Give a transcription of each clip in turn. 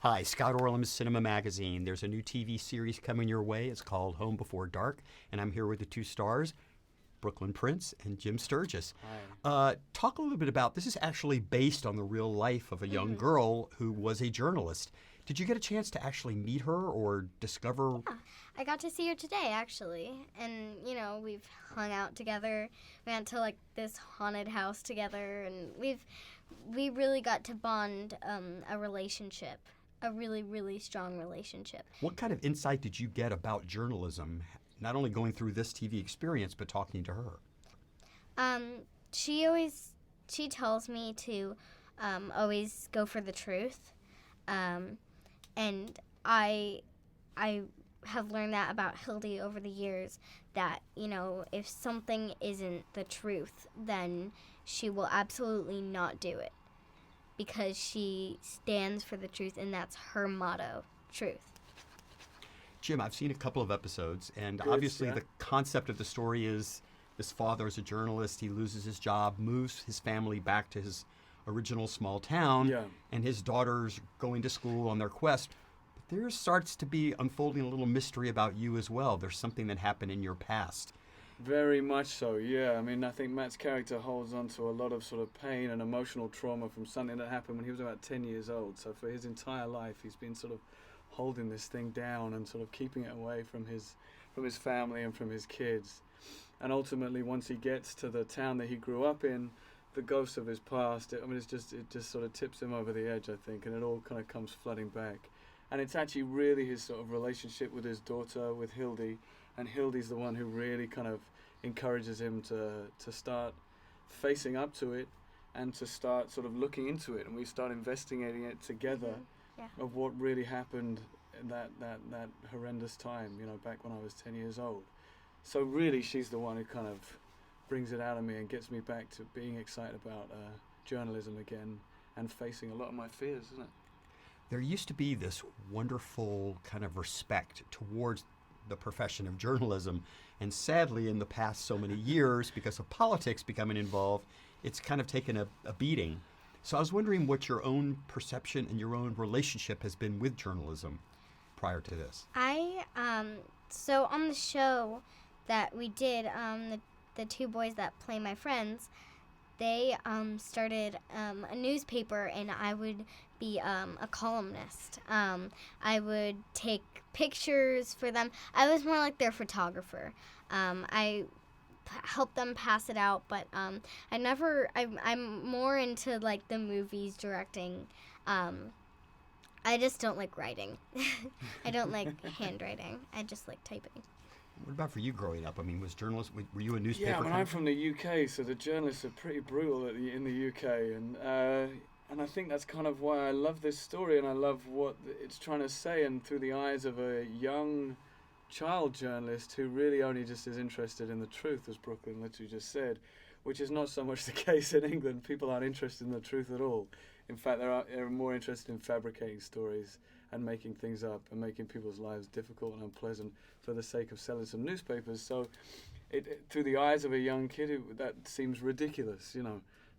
Hi, Scott Orlin, CINEMA-Magazin. There's a new TV series coming your way. It's called Home Before Dark, and I'm here with the two stars, Brooklynn Prince and Jim Sturgess. Hi. Talk a little bit about, this is actually based on the real life of a young girl who was a journalist. Did you get a chance to actually meet her or discover? Yeah, I got to see her today, actually. And, we've hung out together. We went to, this haunted house together. And we really got to bond a relationship, a really, really strong relationship. What kind of insight did you get about journalism, not only going through this TV experience, but talking to her? She tells me to always go for the truth. And I have learned that about Hildy over the years, that, if something isn't the truth, then she will absolutely not do it, because she stands for the truth, and that's her motto, truth. Jim, I've seen a couple of episodes, and Good, obviously yeah. the concept of the story is this father is a journalist, he loses his job, moves his family back to his original small town, Yeah. and his daughter's going to school on their quest. But there starts to be unfolding a little mystery about you as well. There's something that happened in your past. Very much so, yeah. I mean, I think Matt's character holds on to a lot of sort of pain and emotional trauma from something that happened when he was about 10 years old. So for his entire life, he's been sort of holding this thing down and sort of keeping it away from his family and from his kids. And ultimately, once he gets to the town that he grew up in, the ghosts of his past, it just sort of tips him over the edge, I think, and it all kind of comes flooding back. And it's actually really his sort of relationship with his daughter, with Hildy, and Hildy's the one who really kind of encourages him to start facing up to it and to start sort of looking into it, and we start investigating it together. Yeah. Of what really happened in that horrendous time, back when I was 10 years old. So really, she's the one who kind of brings it out of me and gets me back to being excited about journalism again and facing a lot of my fears, isn't it? There used to be this wonderful kind of respect towards the profession of journalism, and sadly in the past so many years, because of politics becoming involved, it's kind of taken a beating. So I was wondering what your own perception and your own relationship has been with journalism prior to this. So on the show that we did, the two boys that play my friends, they started a newspaper, and I would be a columnist. I would take pictures for them. I was more like their photographer. I help them pass it out, but I'm more into the movies, directing. I just don't like writing. I don't like handwriting. I just like typing. What about for you growing up? I mean, were you a newspaper? Yeah, I mean, I'm from the UK, so the journalists are pretty brutal in the UK, and I think that's kind of why I love this story, and I love what it's trying to say, and through the eyes of a young child journalist who really only just is interested in the truth, as Brooklyn literally just said, which is not so much the case in England. People aren't interested in the truth at all. In fact, they're more interested in fabricating stories and making things up and making people's lives difficult and unpleasant for the sake of selling some newspapers. So through the eyes of a young kid, that seems ridiculous,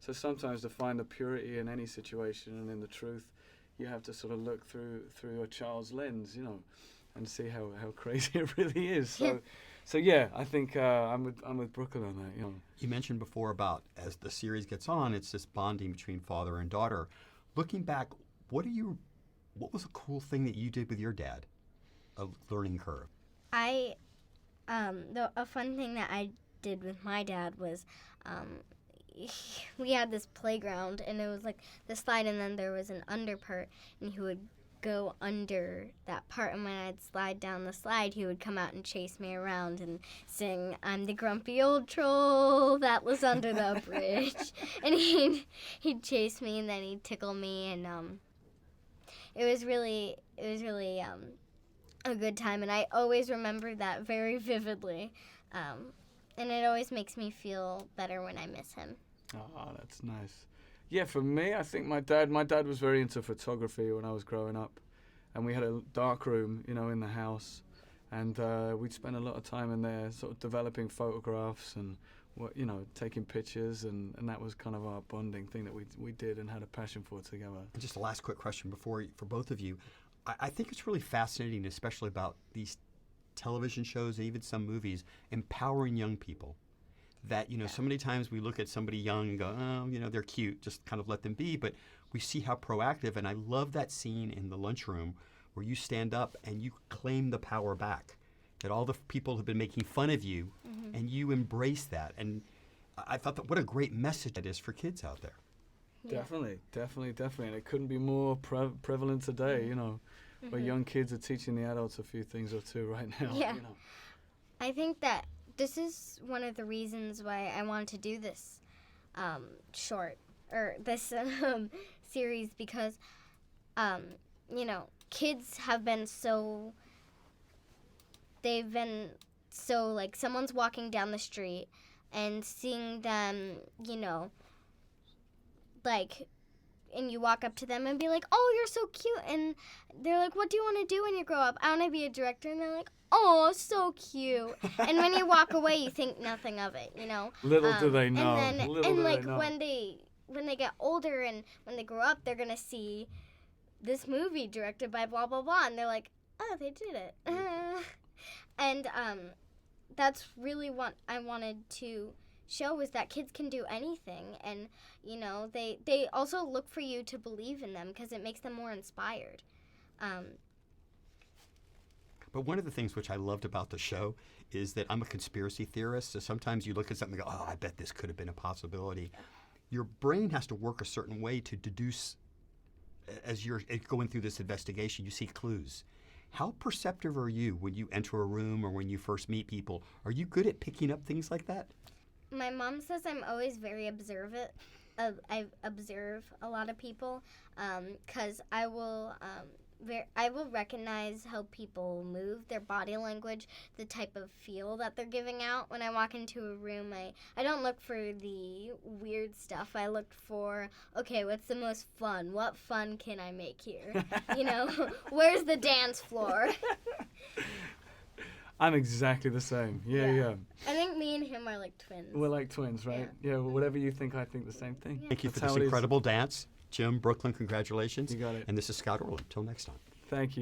So sometimes to find the purity in any situation and in the truth, you have to sort of look through a child's lens, and see how crazy it really is. So yeah, I think I'm with Brooklyn on that. You mentioned before about as the series gets on, it's this bonding between father and daughter. Looking back, what was a cool thing that you did with your dad? A learning curve. A fun thing that I did with my dad was, we had this playground, and it was like the slide, and then there was an under part, and he would go under that part, and when I'd slide down the slide, he would come out and chase me around and sing, "I'm the grumpy old troll that lives under the bridge." And he'd chase me, and then he'd tickle me, and it was really a good time, and I always remember that very vividly, and it always makes me feel better when I miss him. Oh, that's nice. Yeah, for me, I think my dad was very into photography when I was growing up, and we had a dark room, in the house, and we'd spend a lot of time in there sort of developing photographs and taking pictures, and that was kind of our bonding thing that we did and had a passion for together. And just a last quick question for both of you. I think it's really fascinating, especially about these television shows and even some movies, empowering young people. That, so many times we look at somebody young and go, oh, they're cute, just kind of let them be. But we see how proactive, and I love that scene in the lunchroom where you stand up and you claim the power back. That all the people have been making fun of you, and you embrace that. And I thought that what a great message that is for kids out there. Yeah. Definitely. And it couldn't be more prevalent today, where young kids are teaching the adults a few things or two right now. Yeah. I think that this is one of the reasons why I wanted to do this this series, because, kids have been they've been like, someone's walking down the street and seeing them, like, and you walk up to them and be like, oh, you're so cute. And they're like, what do you want to do when you grow up? I want to be a director. And they're like, oh, so cute. And when you walk away, you think nothing of it, Little do they know. When they get older and when they grow up, they're going to see this movie directed by blah, blah, blah. And they're like, oh, they did it. And that's really what I wanted to show, is that kids can do anything. And, they also look for you to believe in them because it makes them more inspired. But one of the things which I loved about the show is that I'm a conspiracy theorist, so sometimes you look at something and go, oh, I bet this could have been a possibility. Your brain has to work a certain way to deduce, as you're going through this investigation, you see clues. How perceptive are you when you enter a room or when you first meet people? Are you good at picking up things like that? My mom says I'm always very observant. I observe a lot of people because I will recognize how people move, their body language, the type of feel that they're giving out. When I walk into a room, I don't look for the weird stuff. I look for, okay, what's the most fun? What fun can I make here? Where's the dance floor? I'm exactly the same. Yeah. I think me and him are like twins. We're like twins, right? Yeah, well, whatever you think, I think the same thing. Yeah. Thank you That's for this how it is. incredible dance. Jim, Brooklyn, congratulations. You got it. And this is Scott Orlin. Till next time. Thank you.